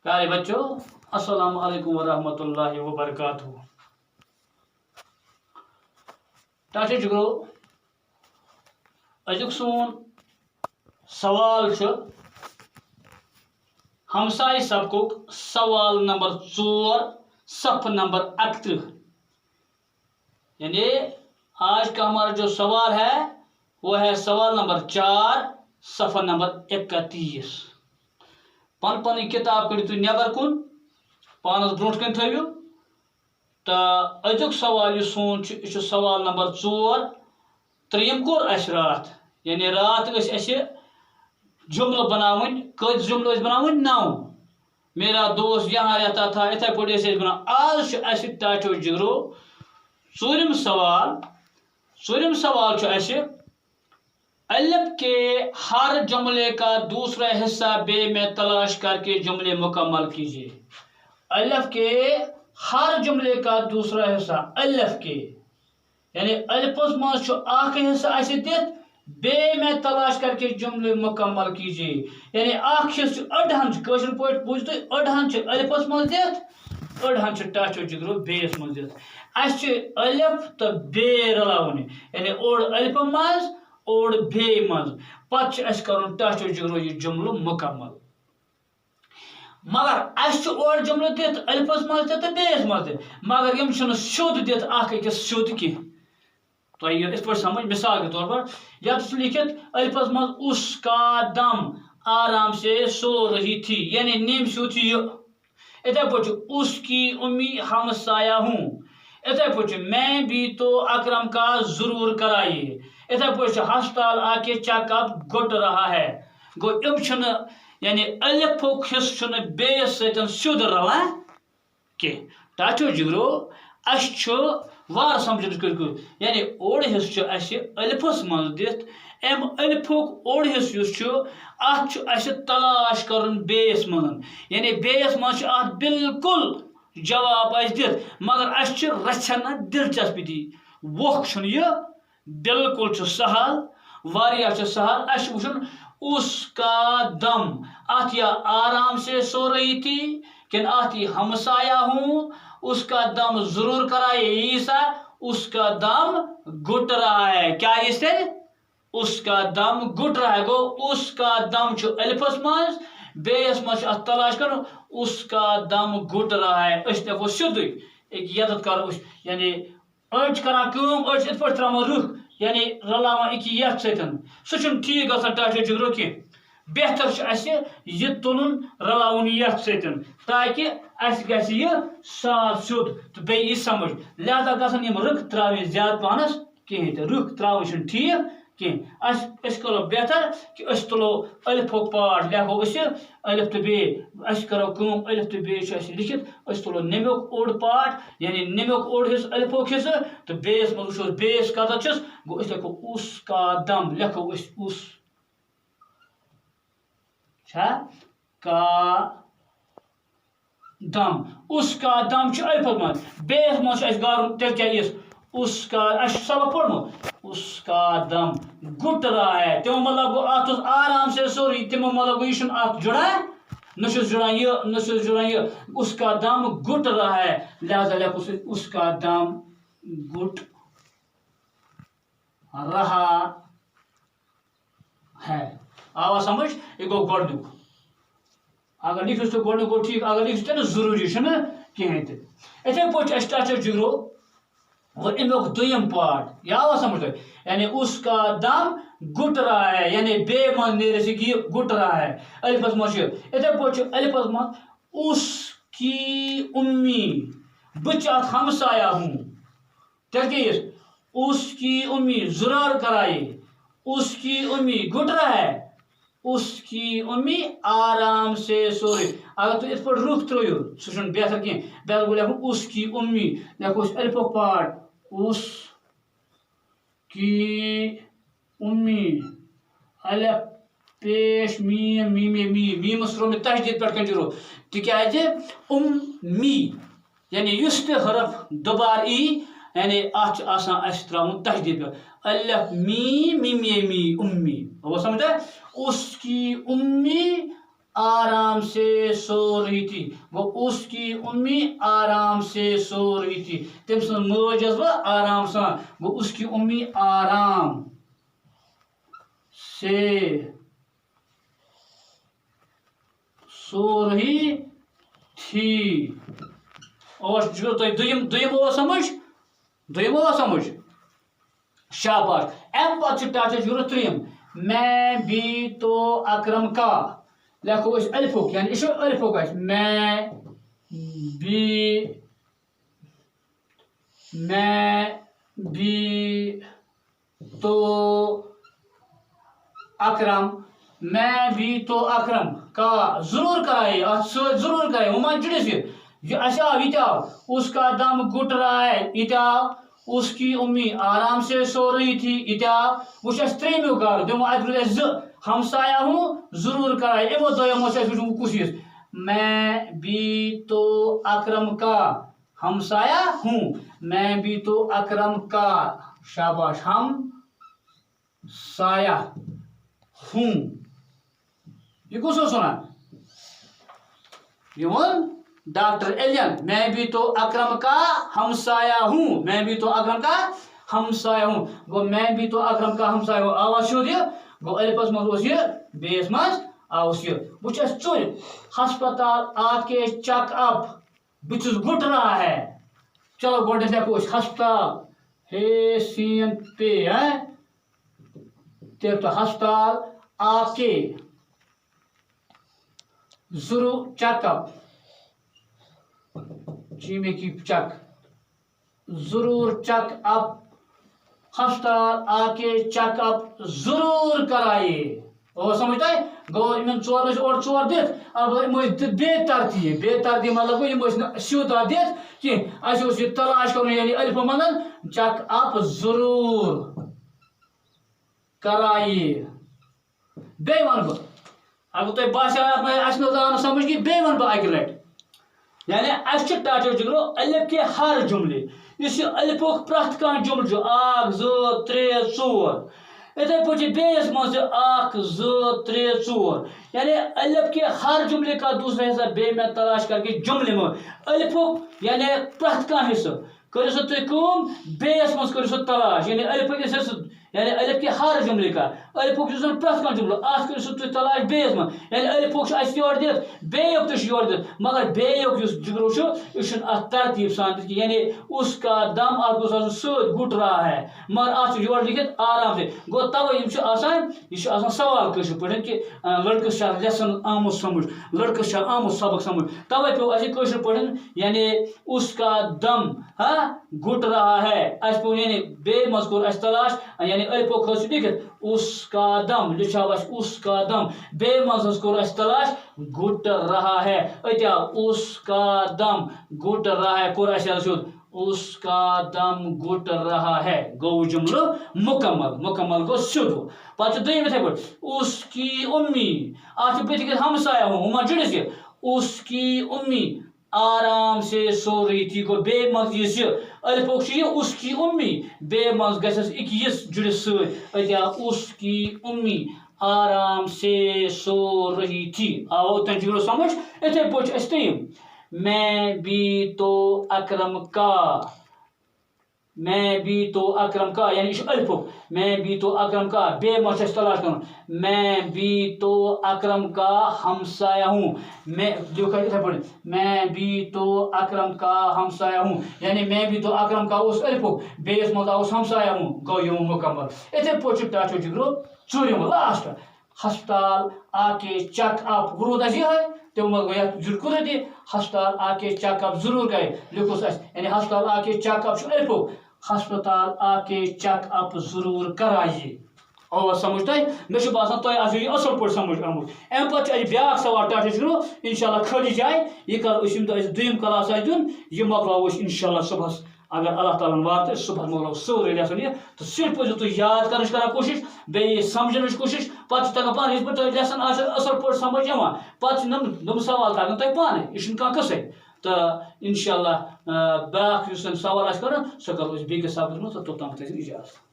پیارے بچوں السلام علیکم ورحمۃ اللہ وبرکاتہ. ٹاچے جگرو ازیک سون سوال ہمسائے سبقک سوال نمبر 4 صف نمبر 31. یعنی آج کا ہمارا جو سوال ہے وہ ہے سوال نمبر 4 صفحہ نمبر 31. پن پن کتاب کڑو تھی نبر کن پانس برو کن تھو تو ازیک سوال یہ سون یہ سوال نمبر 4. تریم کور اس رات یعنی رات اس جملہ بناون کت جملہ بناون 9. میرا دوست یہاں رہتا تھا اتھے پہ بنا آج اس ٹاچو جگرو ژوٗرِم سوال اس الف کے ہر جملے کا دوسرا حصہ بے میں تلاش کر کے جملے مکمل کیجیے. الف کے ہر جملے کا دوسرا حصہ الف کے یعنی الفس مز اخ حصہ اس دت بے میں تلاش کر کے جملے مکمل کیجیے. یعنی اخ حصہ اڑہن کشر پٲٹھۍ بوٗزِو تُہۍ اڑہن الفس مز دت اڑہن ٹاچو جگرو بیس مز دت. اس الف تو بے رلاونے یعنی اوڑ الف مز اوڑ بے مز پتہ اس کرن ٹاچو جگرو یہ جملہ مکمل. مگر اس اوڑ جملہ دت الفس مز تہ بیس مز تہ مگر یم چھن شود دت اخ أکِس شود کی تو یہ اس پر سمجھ. مثال کے طور پر یا تو لکھت الفس مز اس کا دم آرام سے سو رہی تھی یعنی نیم شود یہ اتھے پہ اس کی امی ہمسایہ ہوں. اتھے پہ میں بھی تو اکرم کا ضرور کرائیے. اتھے پہ ہسپتال آ کے چیک اپ گٹ رہا ہے. گو ام یعنی الف حصہ بیس ستن سیود رلان کی. ٹاچو جگرو اس وار سمجھنس کر یعنی اوڑ حصہ اس الفس مز دت ام الفک اوڑ حصہ ات اس تلاش کرن بیس من یعنی بیس مز ات بالکل جواب اس دت مگر اس رچھن دلچسپی دی وق یہ بالکل سہل واریاہ سہل. اس وچن اس کا دم ات یا آرام سے سو رہی تھی کن ات یہ ہمسایہ ہوں اس کا دم ضرور کرائے عیسا اس کا دم گٹ رہا ہے. کیا اس اس کا دم گٹ رہا ہے. گو اس کا دم الفس مز بیس مز تلاش کر اس کا دم گٹ رہا ہے. اس دفو سیودے یت کرو یعنی اڑ کران کم اڑ ات پہ ترا رخ یعنی رلاوان اکی یت ستن سہ ٹھیک گژھان ٹاچو جگرو کی. بہتر اس یہ تلن رلاون یت ستن تاکہ اس گژھِ یہ صاف سیود تو بیٚیہِ یی سمجھ. لہذا گژھن یم رخ تراوٕنۍ زیادٕ پہنس کہین تہ رخ تراوٕنۍ چھنہٕ ٹھیک کہین. اس کرو بہتر کہ اس تلو الفک پارٹ لکھو اس الف تو بے اس کرو کم الف تو بے لکھت اس تلو نمیک اوڑ پارٹ یعنی نمیک اوڑ حصہ الفک حصہ تو بیس مز وچھو بیس کتھ چھس گو اس لکھو اس کا دم لکھو اس کا دم اس کا دم الفک مز بیس مز گارن تیل کیا اس کا سبق پڑھمت اس کا دم گٹ رہا ہے. تمو مطلب گو ات آرام سے سوری تمو مطلب گو یہ ات جڑان نہ جڑان یہ اس کا دم گٹ رہا ہے. لہذا لکھو اس کا دم گٹ رہا ہے. آوا سمجھ یہ گو گۄڈنیُک. اگر لکھس تو گۄڈنیُک گو ٹھیک اگر لکھس تو ضروری چھنہ کہین تہ. اتھے پٲٹھۍ اس ٹاچو جگرو وہ امیک دویم پارٹ یہ آوا سمجھ تھی یعنی اس کا دم گٹ رہا ہے یعنی بے من نیرے سے کہ گٹ رہا ہے الفس مز. اتھے پٲٹھۍ الفس مز اس کی امی بچ ات ہمسایہ ہوں تیل کیا اس کی امی ضرور کرائے اس کی امی گٹ رہا ہے اس کی امی آرام سے سو رہی. اگر تو ات پہ رخ ترو سہ بہتر کی بہتر گو لکھو اس کی امی لکھو الفک پارٹ اس کی امی الف پیش میم میم ترو میں تشدید پہ کنجرو تکیاز امی یعنی اس تہ حرف دوبار ای یعنی ات آسان اس تراؤن تشدید پہ الف می امی وہ سمجھا اس کی امی آرام سے سو رہی تھی. گو اس کی امی آرام سے سو رہی تھی. تم سن موج وہ آرام سان. گو اس کی امی آرام سے سو رہی تھی. اور جو تو دویم ہوا سمجھ شاباش. ام پتہ ٹچ ضرورت تریم. میں بھی تو اکرم کا لکھو اس الفک یعنی یہ الفک اس میں بھی تو اکرم کا ضرور کرائے ضرور کرائے وہ مان جڑے سے یہ ایسا یہ آو اس کا دم گھٹ رہا ہے یہ آو اس کی امی آرام سے سو رہی تھی یہ آو وہ تریمیو کار دمو اتر ز ہمسایہ ہوں ضرور کرائے امو دویمو سے کس میں بھی تو اکرم کا ہمسایہ ہوں. میں بھی تو اکرم کا شاباش ہم سایہ ہوں. یہ کس سنا یہ ڈاکٹر ایلین. میں بھی تو اکرم کا ہمسایہ ہوں. میں بھی تو اکرم کا ہمسایہ ہوں. گو میں بھی تو اکرم کا ہمسایہ ہوں. آواز شو دیا گو الفس مز یہ بیس مز آوس یہ بچ ٹر ہسپتال آ کے چیک اپ بچ گٹ رہا ہے. چلو گوڈ لکھو ہسپتال ہے سین پے تو ہسپتال آ کے ضرور چیک اپ جی میں کی چیک ضرور چیک اپ ہسپتال آ کے چیک اپ ضرور کرائیے. اور سمجھتا ہے گو ان ٹور اور ٹور دت اب بے ترتیب مطلب گو سیود دت کہ یہ تلاش کرو یعنی الف منن چیک اپ ضرور کرائیے. بے ون بہ اگر تھی باسو آن سمجھ کہ بے ون بہ اکہ لٹ یعنی اس ٹاٹو جگرو الف کے ہر جملے اس الفک پرت کان جملہ 1 2 3 4 اتھے پہ بیس مز 1 2 3 4 یعنی الف کے ہر جملے کا دوسرا حصہ بے میں تلاش کر کے جملے میں الفک یعنی پرت کان حصہ کرو سو تھی کم بیس مز کرو سو تلاش یعنی الفک یعنی الف کے ہر جملے کا الفک پرت کان جملہ ات کرو سو تھی تلاش بیس من یعنی الفک اس یور دت بیک تہ یور دت مگر بیک جگرو یہ ات ترتیب سان یعنی اس کا دم ات گوس آسن سۭتۍ گھٹ رہا ہے مگر ات یور لکھت آرام سے گو توے یہ سوال کٲشِر پٲٹھۍ کہ لڑکس لیسن آمت سمجھ لڑکس آمت سبق سمجھ توے پیو اسے کٲشِر پٲٹھۍ یعنی اس کا دم گھٹ رہا ہے اس پو یعنی بے مز کوٚر اس تلاش یعنی الفو کھس لکھت اس کا دم لکھا اس کا دم بے مز کوٚر اس تلاش گھٹ رہا ہے اتیا اس کا دم گھٹ رہا ہے کوٚر اس اس کا دم گھٹ رہا ہے گو جملہ مکمل گو سیود پتہ دویم اتھے پٲٹھۍ اس کی امی ات پتہ ہمسایہ ہوں ہما جڑس یہ اس کی امی آرام سے سو رہی تھی گو بے مز یہ الفوک یہ اس کی امی بے مز گھس اکیس جڑس ستیا اس کی امی آرام سے سو رہی تھی. آو تن جگرو سمجھ اتھے پٲٹھۍ اس تیم میں بھی تو اکرم کا یعنی الفک میں بھی تو اکرم کا بے مز تلاش کرنا میں بھی تو اکرم کا ہمسایہ ہوں. میں بھی تو اکرم کا ہمسایہ ہوں یعنی میں بھی تو اکرم کا اس الفک بیس مز آوس ہمسایہ ہوں گو یہ مکمل. اتھے پٲٹھۍ ٹاچو جگرو ژوٗرِم لاسٹ ہسپتال آ کے چیک اپ ورود اس یہ تم ضرور دی ہسپتال آ کے چیک اپ ضرور کرے لکھوس یعنی ہسپتال آ کے چیک اپ الفو ہسپتال آ کے چیک اپ ضرور کرائیے. اور سمجھتا ہے مجھے باسان تھی آسو یہ اصل پہ سمجھ آمت. ام پتہ بیاکھ سوال ٹاٹا جگرو انشاءاللہ خالی جائے یہ کرو یم دہ دویم کلاس آس دن یہ مکلاو انشاءاللہ صبحس اگر اللہ تعالیٰ وات صبح مکلاو سورے لیسن یہ تو صرف پزو تھی یاد کرنے کران کوشش بیٚیہِ سمجھنٕچ کوشش پتہ تگان پانے یِتھ پٲٹھۍ لیسن آسہِ اصل پٲٹھۍ سمجھ یِوان پتہٕ نم سوال تگان تۄہہِ پانے یہ چھُنہٕ کانٛہہ قٕصے تہٕ انشاءاللہ بیاکھ یُس سوال آسہِ کرُن سُہ کرو أسۍ بیٚکِس سبقس منٛز تہٕ توٚتام اجازت.